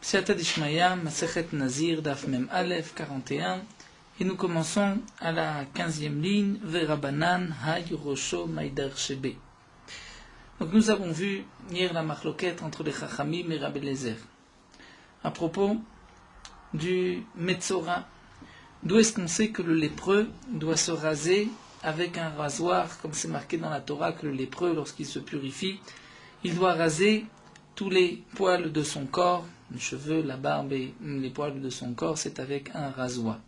Siyata Dishmaya, Masechet Nazir, Daf Mem Aleph, 41, et nous commençons à la 15e ligne, Verabanan, Hay Rosho Maïder Shebe. Donc nous avons vu hier la marloquette entre les Chachamim et Rabbi Eliezer. À propos du Metzora, d'où est-ce qu'on sait que le lépreux doit se raser avec un rasoir, comme c'est marqué dans la Torah, que le lépreux, lorsqu'il se purifie, il doit raser tous les poils de son corps, les cheveux, la barbe et les poils de son corps, c'est avec un rasoir.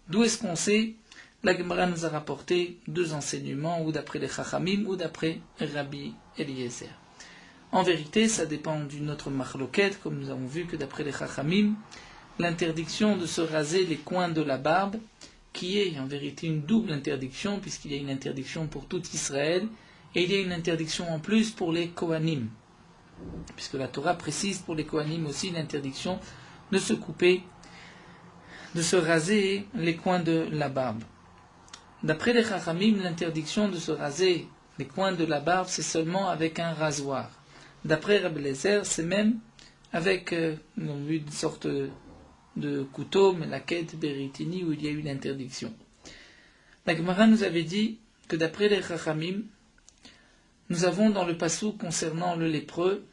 D'où est-ce qu'on sait? La Gemara nous a rapporté deux enseignements, ou d'après les Chachamim, ou d'après Rabbi Eliezer. En vérité, ça dépend d'une autre marloquette, comme nous avons vu que d'après les Chachamim, l'interdiction de se raser les coins de la barbe, qui est en vérité une double interdiction, puisqu'il y a une interdiction pour tout Israël, et il y a une interdiction en plus pour les Kohanim, puisque la Torah précise pour les Kohanim aussi l'interdiction de se couper, de se raser les coins de la barbe. D'après les Chachamim, l'interdiction de se raser les coins de la barbe, c'est seulement avec un rasoir. D'après Rabbi Eliezer, c'est même avec une sorte de couteau, mais la quête Beritini, où il y a eu l'interdiction. La Gemara nous avait dit que d'après les Chachamim, nous avons dans le passou concernant le lépreux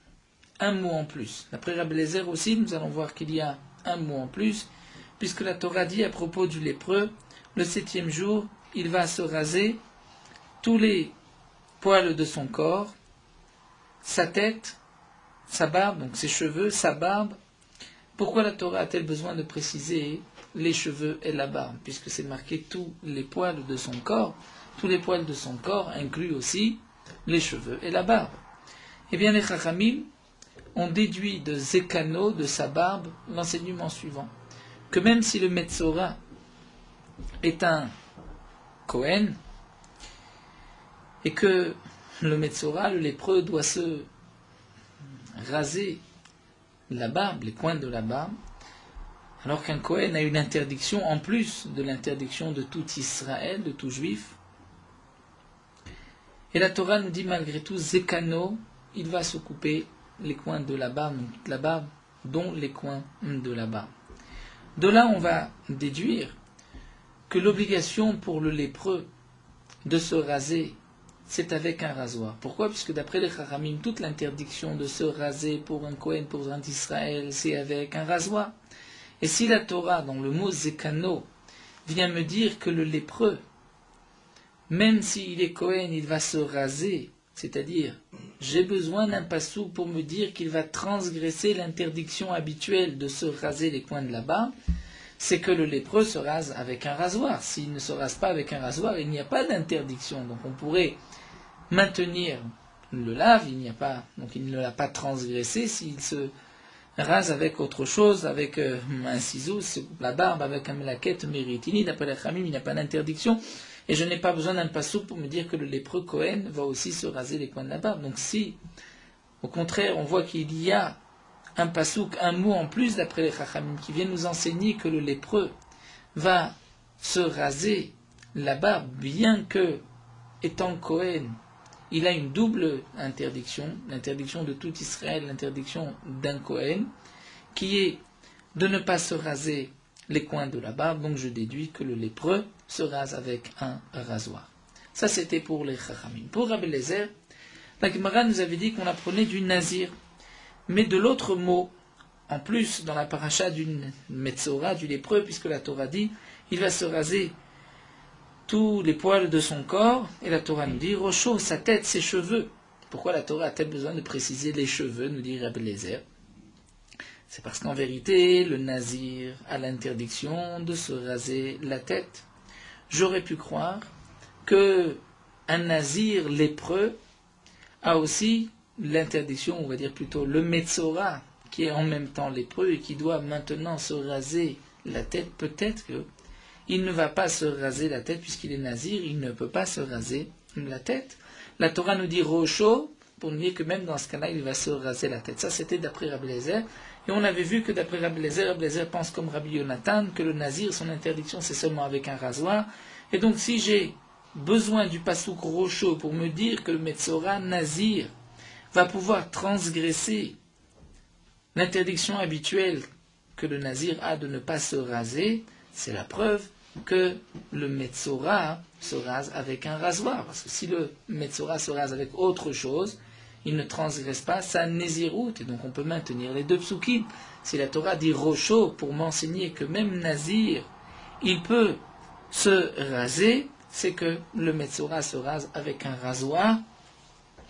un mot en plus. D'après Rabbi Eliezer aussi, nous allons voir qu'il y a un mot en plus, puisque la Torah dit à propos du lépreux, le 7e jour, il va se raser tous les poils de son corps, sa tête, sa barbe, donc ses cheveux, sa barbe. Pourquoi la Torah a-t-elle besoin de préciser les cheveux et la barbe? Puisque c'est marqué tous les poils de son corps. Tous les poils de son corps incluent aussi les cheveux et la barbe. Eh bien, les Chachamim ont déduit de Zekano, de sa barbe, l'enseignement suivant. Que même si le Metzora est un Kohen, et que le Metzora, le lépreux, doit se raser la barbe, les coins de la barbe, alors qu'un Kohen a une interdiction en plus de l'interdiction de tout Israël, de tout juif. Et la Torah nous dit malgré tout, Zekano, il va se couper les coins de la barbe, dont les coins de la barbe. De là, on va déduire que l'obligation pour le lépreux de se raser, c'est avec un rasoir. Pourquoi? Puisque d'après les Chachamim, toute l'interdiction de se raser pour un Kohen, pour un Israël, c'est avec un rasoir. Et si la Torah, dans le mot Zekano, vient me dire que le lépreux, même s'il est Kohen, il va se raser, c'est-à-dire, j'ai besoin d'un passou pour me dire qu'il va transgresser l'interdiction habituelle de se raser les coins de la barbe, c'est que le lépreux se rase avec un rasoir. S'il ne se rase pas avec un rasoir, il n'y a pas d'interdiction. Donc on pourrait maintenir le lave, donc il ne l'a pas transgressé. S'il se rase avec autre chose, avec un ciseau, la barbe, avec un melaket méritini, d'après la Khamim, il n'y a pas d'interdiction. Et je n'ai pas besoin d'un passou pour me dire que le lépreux Kohen va aussi se raser les coins de la barbe. Donc si, au contraire, on voit qu'il y a un passouk, un mot en plus d'après les Chachamim, qui vient nous enseigner que le lépreux va se raser la barbe, bien que, étant Kohen, il a une double interdiction, l'interdiction de tout Israël, l'interdiction d'un Kohen, qui est de ne pas se raser les coins de la barbe. Donc je déduis que le lépreux se rase avec un rasoir. Ça c'était pour les Chachamim. Pour Rabbi Eliezer, la Gemara nous avait dit qu'on apprenait du Nazir, mais de l'autre mot, en plus dans la paracha du Metzora, du lépreux, puisque la Torah dit, il va se raser tous les poils de son corps, et la Torah nous dit, Rocho, sa tête, ses cheveux. Pourquoi la Torah a-t-elle besoin de préciser les cheveux, nous dit Rabbi Eliezer? C'est parce qu'en vérité, le Nazir a l'interdiction de se raser la tête. J'aurais pu croire que un Nazir lépreux a aussi l'interdiction, on va dire plutôt le Metzora, qui est en même temps lépreux et qui doit maintenant se raser la tête. Peut-être qu'il ne va pas se raser la tête puisqu'il est Nazir, il ne peut pas se raser la tête. La Torah nous dit Rocho, pour nous dire que même dans ce cas-là, il va se raser la tête. Ça, c'était d'après Rabbi Eliezer. Et on avait vu que d'après Rabbi Eliezer pense comme Rabbi Yonatan, que le Nazir, son interdiction, c'est seulement avec un rasoir. Et donc, si j'ai besoin du pasouk Rocho pour me dire que le Metzora Nazir va pouvoir transgresser l'interdiction habituelle que le nazir a de ne pas se raser, c'est la preuve que le Metzora se rase avec un rasoir. Parce que si le Metzora se rase avec autre chose, il ne transgresse pas sa nésiroute. Et donc on peut maintenir les deux psukim. Si la Torah dit Rocho pour m'enseigner que même nazir, il peut se raser, c'est que le Metzora se rase avec un rasoir,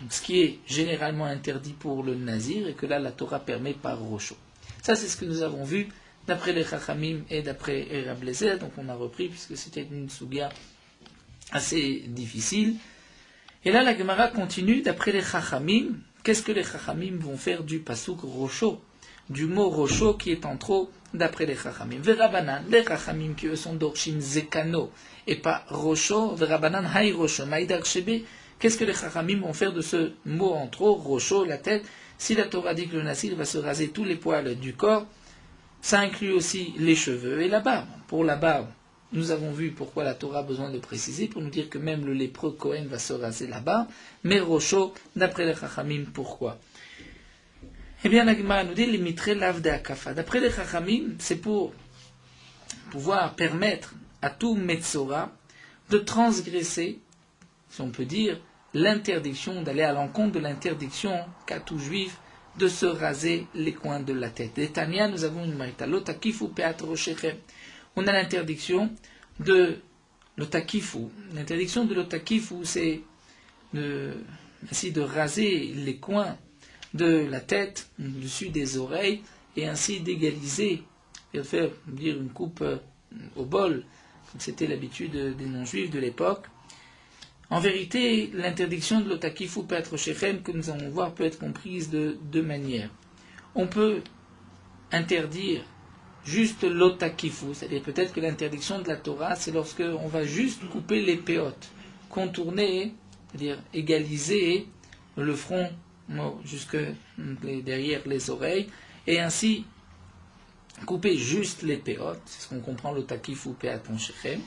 ce qui est généralement interdit pour le nazir, et que là la Torah permet par Rocho. Ça c'est ce que nous avons vu d'après les Chachamim et d'après Rab Eliezer. Donc on a repris puisque c'était une sugia assez difficile. Et là la Gemara continue d'après les Chachamim. Qu'est-ce que les Chachamim vont faire du pasuk Rocho, du mot Rocho qui est en trop d'après les Chachamim? Verabanan, les Chachamim qui eux sont dorshim zekano et pas Rocho, Verabanan hay Rocho, maïdar shebe. Qu'est-ce que les Chachamim vont faire de ce mot en trop, Rocho, la tête? Si la Torah dit que le nazir va se raser tous les poils du corps, ça inclut aussi les cheveux et la barbe. Pour la barbe, nous avons vu pourquoi la Torah a besoin de préciser, pour nous dire que même le lépreux Kohen va se raser la barbe, mais Rocho, d'après les Chachamim, pourquoi? Eh bien, la Gemara nous dit, limitre l'avde akafa. D'après les Chachamim, c'est pour pouvoir permettre à tout Metzora de transgresser, si on peut dire, l'interdiction, d'aller à l'encontre de l'interdiction qu'a tout juif de se raser les coins de la tête. Et Tania, nous avons une marita, l'otakifu peat roshechem. On a l'interdiction de l'otakifu. L'interdiction de l'otakifu, c'est ainsi de raser les coins de la tête, dessus des oreilles, et ainsi d'égaliser, et de faire dire une coupe au bol, comme c'était l'habitude des non-juifs de l'époque. En vérité, l'interdiction de l'otakifu peat roshechem que nous allons voir peut être comprise de deux manières. On peut interdire juste l'otakifu, c'est-à-dire peut-être que l'interdiction de la Torah, c'est lorsque on va juste couper les péotes, contourner, c'est-à-dire égaliser le front jusque derrière les oreilles, et ainsi couper juste les péotes, c'est ce qu'on comprend l'otakifu peat roshechem.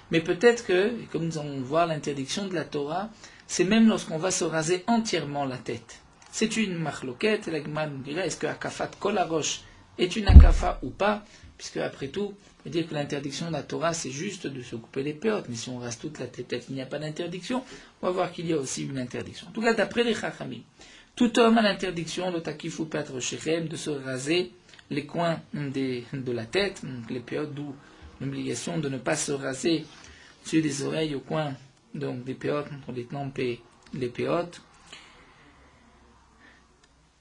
Mais peut-être que, comme nous allons voir, l'interdiction de la Torah, c'est même lorsqu'on va se raser entièrement la tête. C'est une machloquette, la Gemara nous dirait, est-ce que akafat kol harosh est une akafa ou pas? Puisque après tout, on peut dire que l'interdiction de la Torah, c'est juste de se couper les péotes. Mais si on rase toute la tête, peut-être qu'il n'y a pas d'interdiction. On va voir qu'il y a aussi une interdiction. En tout cas, d'après les Chachamim, tout homme a l'interdiction, le takifu peat roshechem, de se raser les coins de la tête, donc les péotes, d'où l'obligation de ne pas se raser sur les oreilles au coin donc des péotes, entre les tempes et les péotes.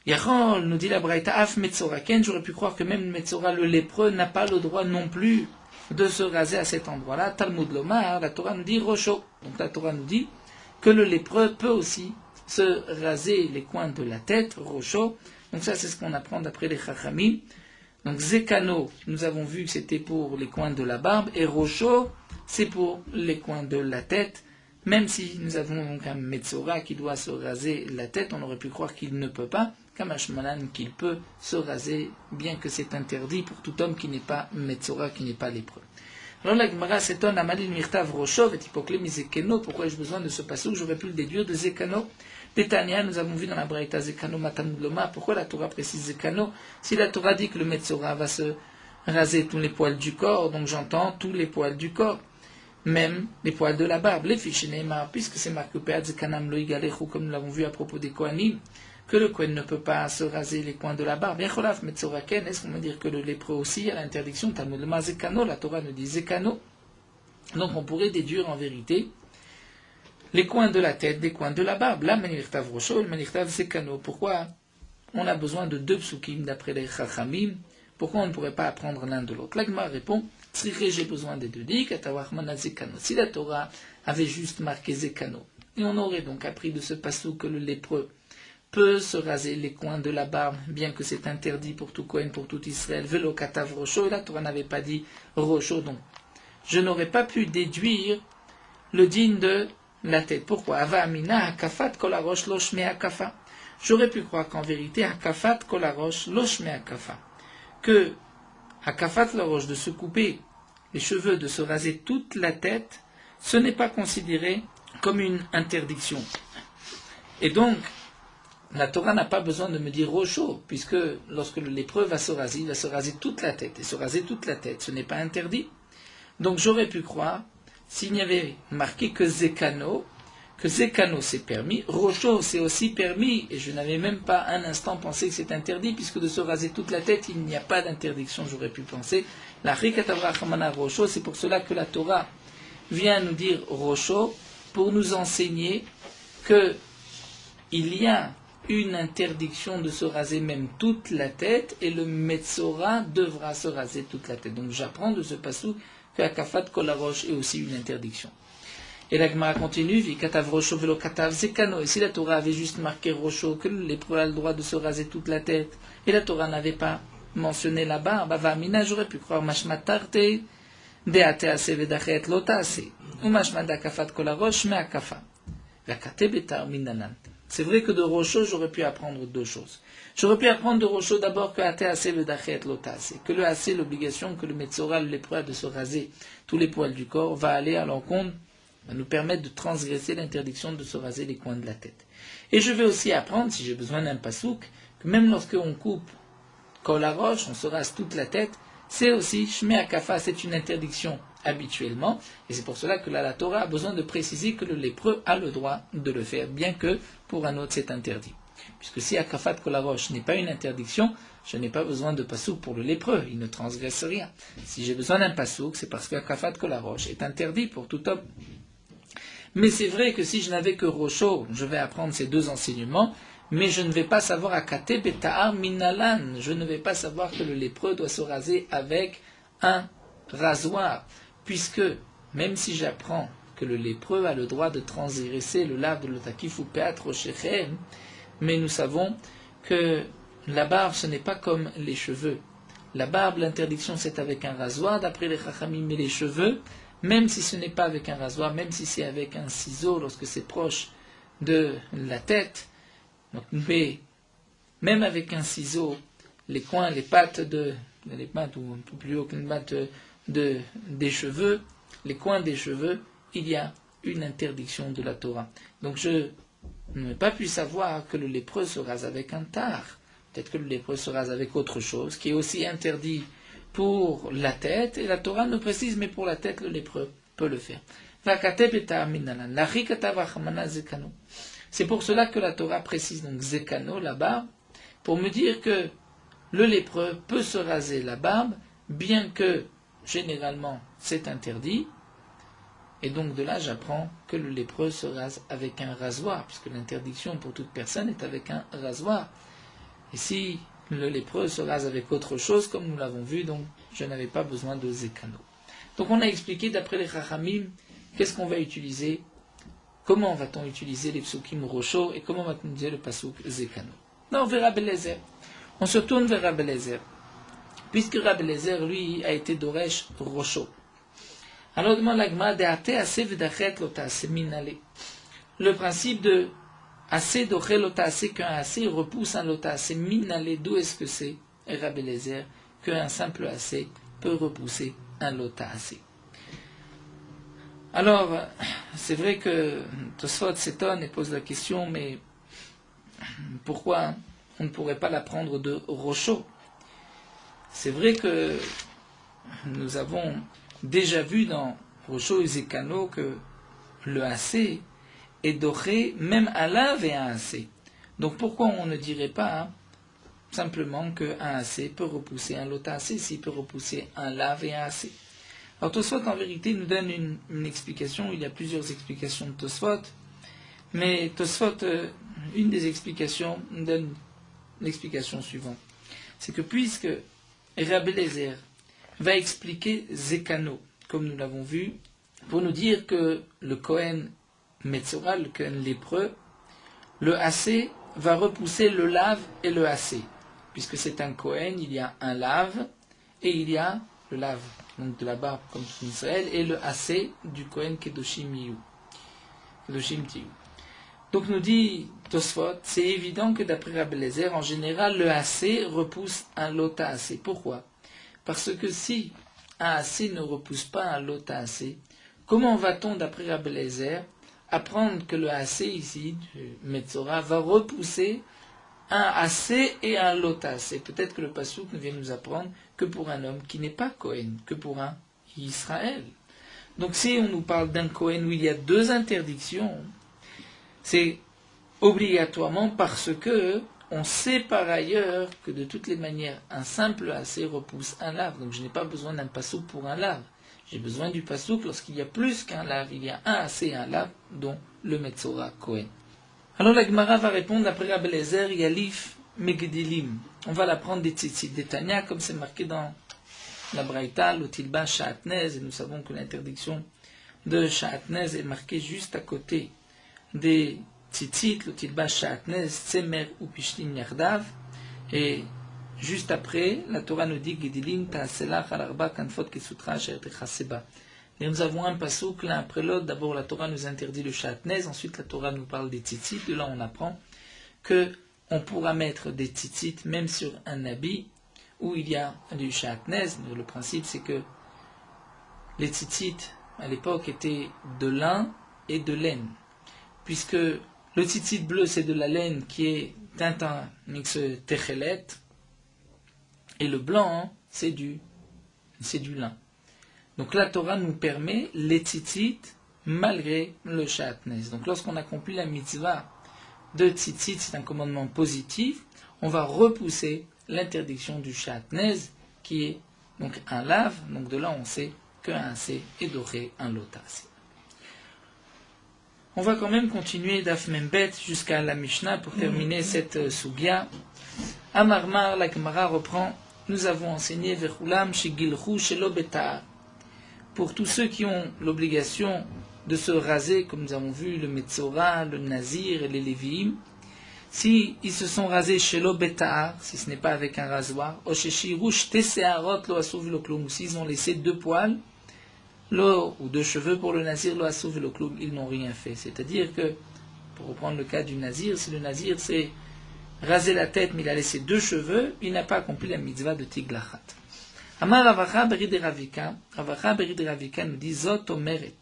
Yachol, nous dit la Braïta, af Metzora Ken, j'aurais pu croire que même Metzora, le lépreux, n'a pas le droit non plus de se raser à cet endroit-là. Talmud Lomar, la Torah nous dit Rocho. Donc la Torah nous dit que le lépreux peut aussi se raser les coins de la tête, Rocho. Donc ça, c'est ce qu'on apprend d'après les Chachamim. Donc Zekano, nous avons vu que c'était pour les coins de la barbe, et Rocho, c'est pour les coins de la tête. Même si nous avons donc un Metzora qui doit se raser la tête, on aurait pu croire qu'il ne peut pas, Kamashmalan qu'il peut se raser, bien que c'est interdit pour tout homme qui n'est pas Metzora, qui n'est pas lépreux. Alors la Gemara s'étonne, Amalil Mirtav Rocho, et Hipoklemi Zekano, pourquoi ai-je besoin de ce passage? J'aurais pu le déduire de Zekano. Betania, nous avons vu dans la Braïta Zekano Matamud Loma, pourquoi la Torah précise Zekano? Si la Torah dit que le Metzora va se raser tous les poils du corps, donc j'entends tous les poils du corps, même les poils de la barbe, les fichinéma, puisque c'est marqué Peat Zekanam Lo Igalechu, comme nous l'avons vu à propos des Kohanim, que le Kohen ne peut pas se raser les coins de la barbe. Yacholaf Metzora Ken, est-ce qu'on va dire que le lépreux aussi a l'interdiction? Talmud Loma Zekano, la Torah nous dit Zekano. Donc on pourrait déduire en vérité les coins de la tête des coins de la barbe. Là, Manirtav Rocho, le Manirtav Zekano. Pourquoi on a besoin de deux psukim d'après les Chachamim? Pourquoi on ne pourrait pas apprendre l'un de l'autre? L'Agma répond, j'ai besoin des deux dits, si la Torah avait juste marqué Zekano, et on aurait donc appris de ce passou que le lépreux peut se raser les coins de la barbe, bien que c'est interdit pour tout Kohen, pour tout Israël, Velo Katav Rocho, et la Torah n'avait pas dit Rocho, donc je n'aurais pas pu déduire le digne de la tête. Pourquoi? Ava Amina Hakafat Kolarosh Loshme Hakafa. J'aurais pu croire qu'en vérité, Hakafat Kolarosh Loshme Hakafa, que Hakafat la roche, de se couper les cheveux, de se raser toute la tête, ce n'est pas considéré comme une interdiction. Et donc, la Torah n'a pas besoin de me dire Rocho, puisque lorsque le lépreux va se raser, il va se raser toute la tête. Et se raser toute la tête, ce n'est pas interdit. Donc j'aurais pu croire, s'il n'y avait marqué que Zekano c'est permis, Rocho c'est aussi permis, et je n'avais même pas un instant pensé que c'est interdit, puisque de se raser toute la tête, il n'y a pas d'interdiction, j'aurais pu penser. La Rikatavra Chamana Rocho, c'est pour cela que la Torah vient nous dire Rocho, pour nous enseigner que il y a une interdiction de se raser même toute la tête, et le Metzora devra se raser toute la tête. Donc j'apprends de ce passou que Akafat Kolarosh est aussi une interdiction. Et la Gemara continue, Vikatav Rocho velo katav zekano. Et si la Torah avait juste marqué Rocho, que le lépreux a le droit de se raser toute la tête, et la Torah n'avait pas mentionné la barbe, Avamina, j'aurais pu croire Mashmatarte, Deate ase vedachet lotase, ou Mashmad Akafat Kolarosh me Akafa. Vakate betar minanan. C'est vrai que de Rocho, j'aurais pu apprendre deux choses. J'aurais pu apprendre de Rocho d'abord que Ate ase vedachet lotase, que le ase, l'obligation que le Metzora, le lépreux a de se raser tous les poils du corps, va aller à l'encontre, va nous permettre de transgresser l'interdiction de se raser les coins de la tête. Et je vais aussi apprendre, si j'ai besoin d'un pasouk, que même lorsqu'on coupe kol harosh, on se rase toute la tête, c'est aussi shmei akafa, c'est une interdiction habituellement, et c'est pour cela que là, la Torah a besoin de préciser que le lépreux a le droit de le faire, bien que pour un autre c'est interdit. Puisque si akafat kol harosh n'est pas une interdiction, je n'ai pas besoin de pasouk pour le lépreux, il ne transgresse rien. Si j'ai besoin d'un pasouk, c'est parce que akafat kol harosh est interdit pour tout homme. Mais c'est vrai que si je n'avais que Rocho, je vais apprendre ces deux enseignements, mais je ne vais pas savoir Akate Beta'ar Minalan, je ne vais pas savoir que le lépreux doit se raser avec un rasoir, puisque même si j'apprends que le lépreux a le droit de transgresser le lave de l'otakif ou péatre au shechem, mais nous savons que la barbe ce n'est pas comme les cheveux. La barbe, l'interdiction c'est avec un rasoir d'après les chachamim, mais les cheveux, même si ce n'est pas avec un rasoir, même si c'est avec un ciseau lorsque c'est proche de la tête, donc, mais même avec un ciseau, les coins, les pattes ou un peu plus haut qu'une patte des cheveux, les coins des cheveux, il y a une interdiction de la Torah. Donc je n'ai pas pu savoir que le lépreux se rase avec un tar. Peut-être que le lépreux se rase avec autre chose, qui est aussi interdit pour la tête, et la Torah nous précise, mais pour la tête, le lépreux peut le faire. C'est pour cela que la Torah précise donc Zekano, la barbe, pour me dire que le lépreux peut se raser la barbe, bien que généralement c'est interdit, et donc de là j'apprends que le lépreux se rase avec un rasoir, puisque l'interdiction pour toute personne est avec un rasoir. Et si le lépreux se rase avec autre chose, comme nous l'avons vu, donc je n'avais pas besoin de Zekano. Donc on a expliqué d'après les Chachamim, qu'est-ce qu'on va utiliser, comment va-t-on utiliser les psukim Rocho et comment va-t-on utiliser le pasuk Zekano. Non, vers Rabbi Eliezer. On se tourne vers Rabbi Eliezer, puisque Rabbi Eliezer, lui, a été Doresh Rocho. Alors demande la Gemara, le principe de assez d'ochel lotasé, qu'un assez repousse un lotasé minalé, d'où est-ce que c'est, Rabbi Eliezer, qu'un simple assez peut repousser un lotasé. Alors, c'est vrai que Tosfot s'étonne et pose la question, mais pourquoi on ne pourrait pas l'apprendre de Rocho? C'est vrai que nous avons déjà vu dans Rocho et Zekano que le assez est doré même à lave et à un assez. Donc pourquoi on ne dirait pas simplement qu'un assez peut repousser un lot assez s'il peut repousser un lave et un assez? Alors Tosfot en vérité nous donne une explication, il y a plusieurs explications de Tosfot, mais Tosfot, une des explications, nous donne l'explication suivante. C'est que puisque Rabbi Eliezer va expliquer Zekano, comme nous l'avons vu, pour nous dire que le Kohen Metzora, le Kohen lépreux, le assez va repousser le lave et le assez. Puisque c'est un Kohen, il y a un lave et il y a le lave, donc de la barbe comme en Israël, et le assez du Kohen Kedoshim Tiyu. Donc nous dit Tosfot, c'est évident que d'après Rabbi Eliezer, en général, le assez repousse un lota assez. Pourquoi? Parce que si un assez ne repousse pas un lota assez, comment va-t-on, d'après Rabbi Eliezer, apprendre que le assez ici, du Metzora, va repousser un assez et un lotas. Et peut-être que le passouk vient nous apprendre que pour un homme qui n'est pas Kohen, que pour un Israël. Donc si on nous parle d'un Kohen où il y a deux interdictions, c'est obligatoirement parce que on sait par ailleurs que de toutes les manières, un simple assez repousse un lave. Donc je n'ai pas besoin d'un passouk pour un lave. J'ai besoin du passouk lorsqu'il y a plus qu'un lave. Il y a un assez et un lave, dont le Metzora Kohen. Alors la Gemara va répondre après Rabbi Eliezer, Yalif Megdilim. On va l'apprendre des tzitzit des Tanya, comme c'est marqué dans la Braïta, l'Otilba Sha'atnez, et nous savons que l'interdiction de Sha'atnez est marquée juste à côté des tzitzit, l'Otilba Sha'atnez, Tsemer ou Pishlim Yardav, et juste après, la Torah nous dit Gedilim Ta'aselach al-Arba Kanfot Kesutra Asher Techaseba. Et nous avons un passouk l'un après l'autre. D'abord, la Torah nous interdit le sha'atnez. Ensuite, la Torah nous parle des tzitzit. De là, on apprend que on pourra mettre des tzitzit même sur un habit où il y a du sha'atnez. Le principe, c'est que les tzitzit, à l'époque, étaient de lin et de laine. Puisque le tzitzit bleu, c'est de la laine qui est un mix techelet. Et le blanc, c'est du lin. Donc la Torah nous permet les tzitzit malgré le sha'atnez. Donc lorsqu'on accomplit la mitzvah de tzitzit, c'est un commandement positif, on va repousser l'interdiction du sha'atnez qui est donc un lave. Donc de là on sait qu'un C est doré, un lotas. On va quand même continuer d'Af Membet jusqu'à la Mishnah pour terminer cette sugya. Amarmar, la Gemara reprend, nous avons enseigné Vechulam shigilchu shelo betar. Pour tous ceux qui ont l'obligation de se raser, comme nous avons vu le Metzora, le Nazir et les Lévi'im, si ils se sont rasés chez l'Obeta'ar, si ce n'est pas avec un rasoir, ou s'ils ont laissé deux poils, ou deux cheveux pour le Nazir, ils n'ont rien fait. C'est-à-dire que, pour reprendre le cas du Nazir, si le Nazir s'est rasé la tête mais il a laissé deux cheveux, il n'a pas accompli la mitzvah de Tiglachat. Amar Ravacha Berid Ravika nous dit Zot Omeret.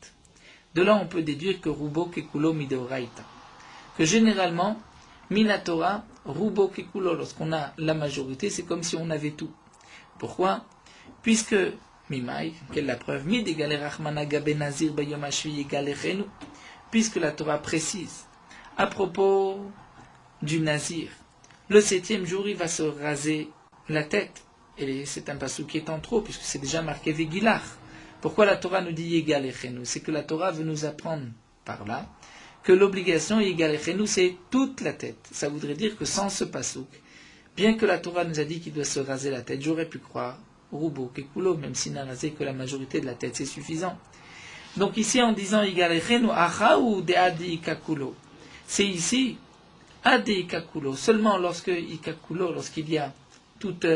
De là, on peut déduire que Rubo Kekulo Mideoraita. Que généralement, Minatora, Rubo Kekulo, lorsqu'on a la majorité, c'est comme si on avait tout. Pourquoi? Puisque, Mimai, quelle est la preuve? Puisque la Torah précise, à propos du Nazir, le 7e jour, il va se raser la tête. Et c'est un passouk qui est en trop, puisque c'est déjà marqué Vigilach. Pourquoi la Torah nous dit Yegal Echenu? C'est que la Torah veut nous apprendre par là que l'obligation Yegal Echenu, c'est toute la tête. Ça voudrait dire que sans ce passouk, bien que la Torah nous a dit qu'il doit se raser la tête, j'aurais pu croire Rubo Kekulo, même s'il n'a rasé que la majorité de la tête, c'est suffisant. Donc ici, en disant Yegal Echenu, Acha ou de Adi Ikakulo, c'est ici Adi Ikakulo, seulement lorsque Ikakulo, lorsqu'il y a toute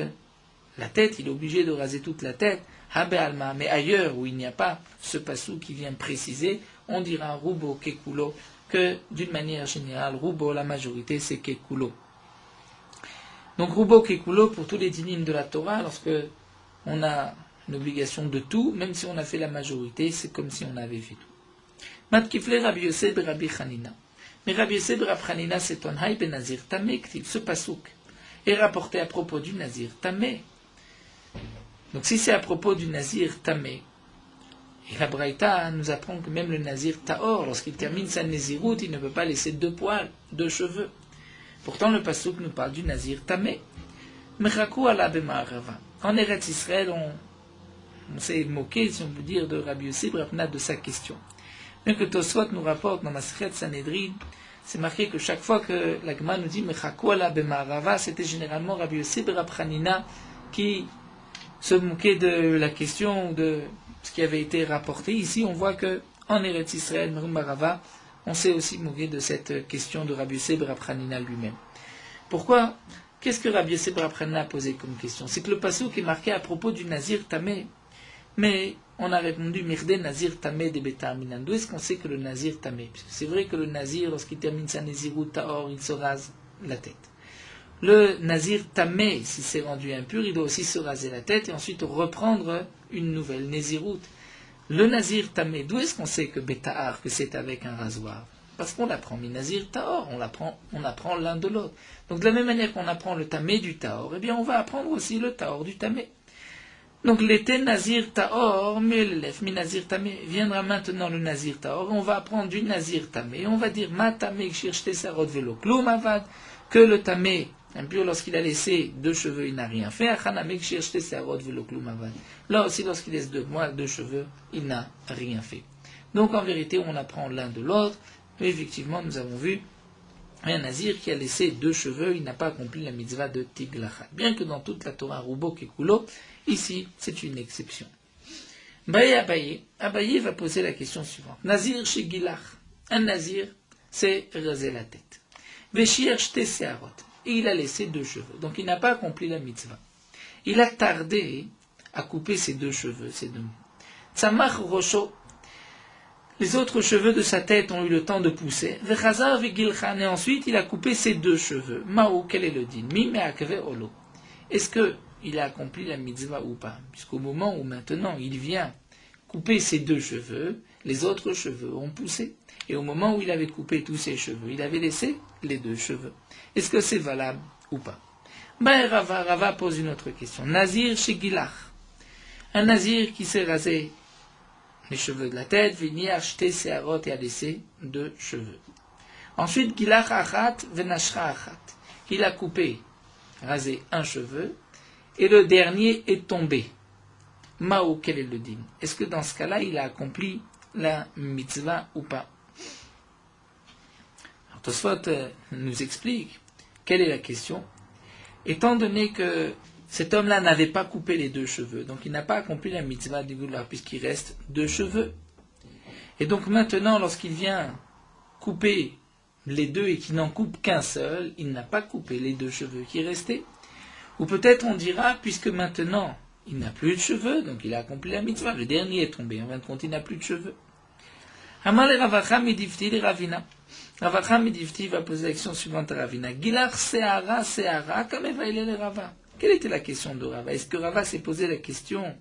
la tête, il est obligé de raser toute la tête, Habe Alma, mais ailleurs où il n'y a pas ce passou qui vient préciser, on dira Rubo Kekulo, que d'une manière générale, Rubo, la majorité, c'est Kekulo. Donc Rubo Kekulo, pour tous les dynimes de la Torah, lorsque on a une obligation de tout, même si on a fait la majorité, c'est comme si on avait fait tout. Matkifle Rabbi Yosef Rabbi Chanina. Mais Rabbi Yosef Rabbi Chanina, c'est un Haï ben Nazir Tamé, ce pasouk est rapporté à propos du Nazir Tamé. Donc si c'est à propos du Nazir Tamé, et la Braïta nous apprend que même le Nazir Taor, lorsqu'il termine sa Néziroute, il ne peut pas laisser deux poils, deux cheveux. Pourtant le passouk nous parle du Nazir Tamé. Mechakou ala b'ma'arava. En Eretz Israël, on s'est moqué, si on peut dire, de Rabbi Yossi Brapna de sa question. Bien que Tosfot nous rapporte dans Masechet Sanhedrin, c'est marqué que chaque fois que la Gemara nous dit Mechakou ala b'ma'arava, c'était généralement Rabbi Yossi Brapranina qui se moquer de la question de ce qui avait été rapporté. Ici, on voit que en Eretz Israël, Marava, on s'est aussi moqué de cette question de Rabbi Yosef Brapranina lui-même. Pourquoi? Qu'est-ce que Rabbi Yosef Brapranina a posé comme question? C'est que le passouk est marqué à propos du Nazir Tamé. Mais on a répondu Mirde Nazir Tamé de Betar Minan. D'où est-ce qu'on sait que le Nazir Tamé? Puisque c'est vrai que le Nazir, lorsqu'il termine sa Nézirut Taor, il se rase la tête. Le Nazir Tamé, s'il s'est rendu impur, il doit aussi se raser la tête et ensuite reprendre une nouvelle Nézirut. Le Nazir Tamé, d'où est-ce qu'on sait que Beta'ar, que c'est avec un rasoir? Parce qu'on apprend Minazir Tahor, on apprend l'un de l'autre. Donc de la même manière qu'on apprend le Tamé du Tahor, eh bien on va apprendre aussi le Tahor du Tamé. Donc l'été Nazir Tahor, l'élève Minazir Tamé, viendra maintenant le Nazir Tahor, on va apprendre du Nazir Tamé, on va dire Ma Tamé Kshirshte Sarot Velo Klum Avad, que le Tamé, impur lorsqu'il a laissé 2 cheveux, il n'a rien fait, Achaname Kshirshte Sarot Velo Klum Avad. Là aussi lorsqu'il laisse 2 cheveux, il n'a rien fait. Donc en vérité on apprend l'un de l'autre, mais effectivement nous avons vu un Nazir qui a laissé 2 cheveux, il n'a pas accompli la mitzvah de Tiglachat. Bien que dans toute la Torah Rubo Kekulo, ici c'est une exception. Abaye va poser la question suivante. Nazir chez Gilach, un Nazir s'est rasé la tête. Veshir shte searot, et il a laissé 2 cheveux, donc il n'a pas accompli la mitzvah. Il a tardé à couper ses 2 cheveux, ses 2 Tzamach Rosho, les autres cheveux de sa tête ont eu le temps de pousser. Vechazar vegilchan, et ensuite il a coupé ses 2 cheveux. Mao, quel est le din? Mi me'akve olo. Est-ce qu'il a accompli la mitzvah ou pas? Puisqu'au moment où maintenant il vient couper ses 2 cheveux, les autres cheveux ont poussé. Et au moment où il avait coupé tous ses cheveux, il avait laissé les 2 cheveux. Est-ce que c'est valable ou pas? Rava pose une autre question. Nazir chez Gilach. Un nazir qui s'est rasé les cheveux de la tête, vini acheter searot et a laissé 2 cheveux. Ensuite, Gilach achat venashra achat. Il a coupé, rasé 1 cheveu, et le dernier est tombé. Mao, quel est le din? Est-ce que dans ce cas-là, il a accompli la mitzvah ou pas? Alors, Tosfot nous explique quelle est la question. Étant donné que cet homme-là n'avait pas coupé les 2 cheveux, donc il n'a pas accompli la mitzvah du Goular, puisqu'il reste 2 cheveux. Et donc maintenant, lorsqu'il vient couper les 2 et qu'il n'en coupe qu'un seul, il n'a pas coupé les 2 cheveux qui restaient. Ou peut-être on dira, puisque maintenant il n'a plus de cheveux, donc il a accompli la mitzvah, le dernier est tombé, en fin de compte il n'a plus de cheveux. Amal Ravacham Midifti le Ravina. Ravacham Midifti va poser la question suivante à Ravina. Gilach Seara, Kamevaile le Rava. Quelle était la question de Rava? Est-ce que Rava s'est posé la question,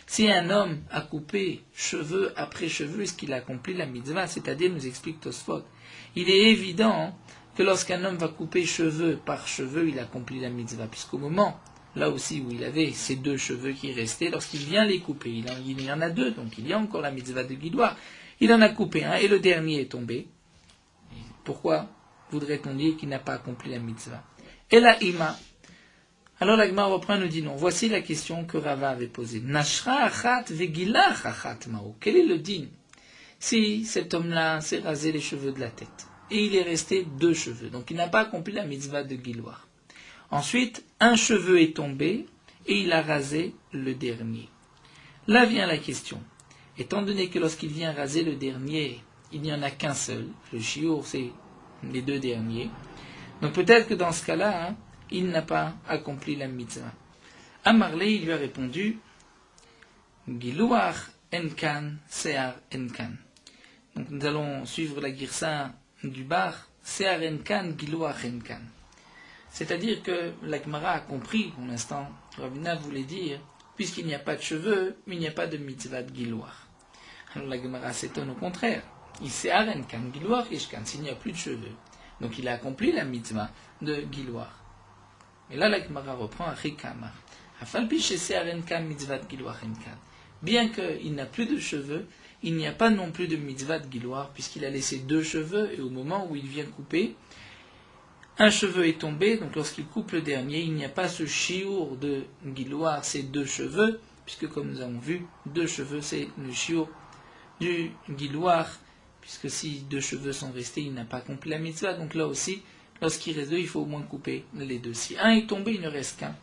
si un homme a coupé cheveux après cheveux, est-ce qu'il a accompli la mitzvah? C'est-à-dire, nous explique Tosfot, il est évident que lorsqu'un homme va couper cheveux par cheveux, il accomplit la mitzvah, puisqu'au moment, là aussi où il avait ces 2 cheveux qui restaient, lorsqu'il vient les couper, il y en a 2, donc il y a encore la mitzvah de Guidoir, il en a coupé un, et le dernier est tombé. Pourquoi voudrait-on dire qu'il n'a pas accompli la mitzvah? Et la ima. Alors la Gemara reprend et nous dit non. Voici la question que Rava avait posée. Nashra achat vegilach achat mao. Quel est le din? Si cet homme-là s'est rasé les cheveux de la tête, et il est resté 2 cheveux, donc il n'a pas accompli la mitzvah de Giloir. Ensuite, un cheveu est tombé, et il a rasé le dernier. Là vient la question. Étant donné que lorsqu'il vient raser le dernier, il n'y en a qu'un seul, le chiour c'est les 2 derniers, donc peut-être que dans ce cas-là, il n'a pas accompli la mitzvah. Amarlé, il lui a répondu, Giluach enkan, sear enkan. Donc nous allons suivre la girsa du bar, sear enkan, giluach enkan. C'est-à-dire que la Gemara a compris, pour l'instant, Ravina voulait dire, puisqu'il n'y a pas de cheveux, il n'y a pas de mitzvah de giluach. Alors la Gemara s'étonne au contraire. Il sear enkan, giluach ishkan, s'il n'y a plus de cheveux. Donc il a accompli la mitzvah de giluach. Et là, la Gemara reprend Achikama. Bien qu'il n'a plus de cheveux, il n'y a pas non plus de mitzvah de giloir, puisqu'il a laissé 2 cheveux, et au moment où il vient couper, un cheveu est tombé, donc lorsqu'il coupe le dernier, il n'y a pas ce chiour de giloir, c'est 2 cheveux, puisque comme nous avons vu, 2 cheveux, c'est le chiour du giloir, puisque si 2 cheveux sont restés, il n'a pas accompli la mitzvah, donc là aussi, lorsqu'il reste 2, il faut au moins couper les 2. Si un est tombé, il ne reste qu'un.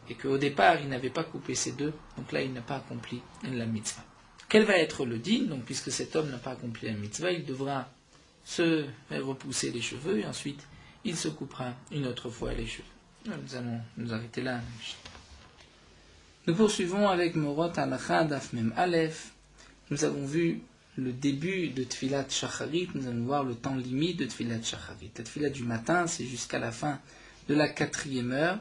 Et qu'au départ, il n'avait pas coupé ces 2, donc là, il n'a pas accompli la mitzvah. Quel va être le din? Donc, puisque cet homme n'a pas accompli la mitzvah, il devra se faire repousser les cheveux, et ensuite, il se coupera une autre fois les cheveux. Nous allons nous arrêter là. Nous poursuivons avec Morot Halacha Daf Mem Aleph. Nous avons vu le début de Tfilat Shacharit, nous allons voir le temps limite de Tfilat Shacharit. La Tfilat du matin, c'est jusqu'à la fin de la 4e heure.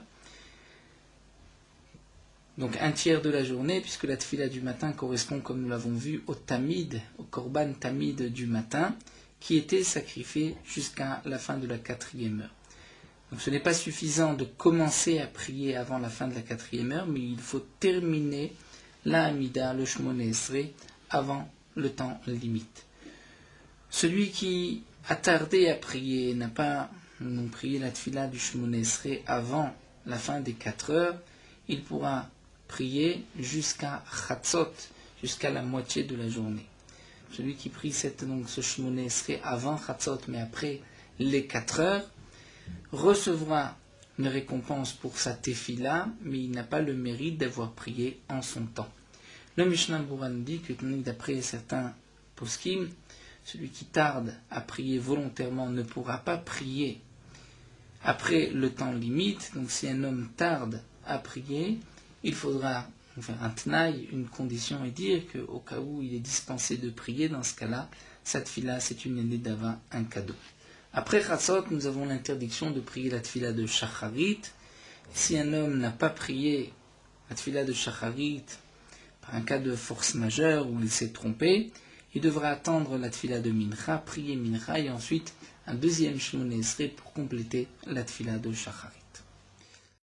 Donc 1/3 de la journée, puisque la Tfilat du matin correspond, comme nous l'avons vu, au Tamid, au Korban Tamid du matin, qui étaient sacrifiés jusqu'à la fin de la 4e heure. Donc ce n'est pas suffisant de commencer à prier avant la fin de la 4e heure, mais il faut terminer la Hamida, le Shemona Esrei, avant le temps limite. Celui qui a tardé à prier, n'a pas prié la Tfila du Shemona Esrei avant la fin des 4 heures, il pourra prier jusqu'à Chatzot, jusqu'à la moitié de la journée. Celui qui prie ce Shemona Esrei avant Chatzot, mais après les 4 heures, recevra une récompense pour sa tefila, mais il n'a pas le mérite d'avoir prié en son temps. Le Mishnah Berurah dit que d'après certains poskim, celui qui tarde à prier volontairement ne pourra pas prier après le temps limite. Donc si un homme tarde à prier, il faudra faire un tnaï, une condition, et dire qu'au cas où il est dispensé de prier, dans ce cas-là, sa tefila c'est une nedava, un cadeau. Après Chatzot, nous avons l'interdiction de prier la tefila de Shacharit. Si un homme n'a pas prié la tefila de Shacharit, par un cas de force majeure où il s'est trompé, il devra attendre la tefila de Mincha, prier Mincha, et ensuite un deuxième Shemona Esrei pour compléter la tefila de Shacharit.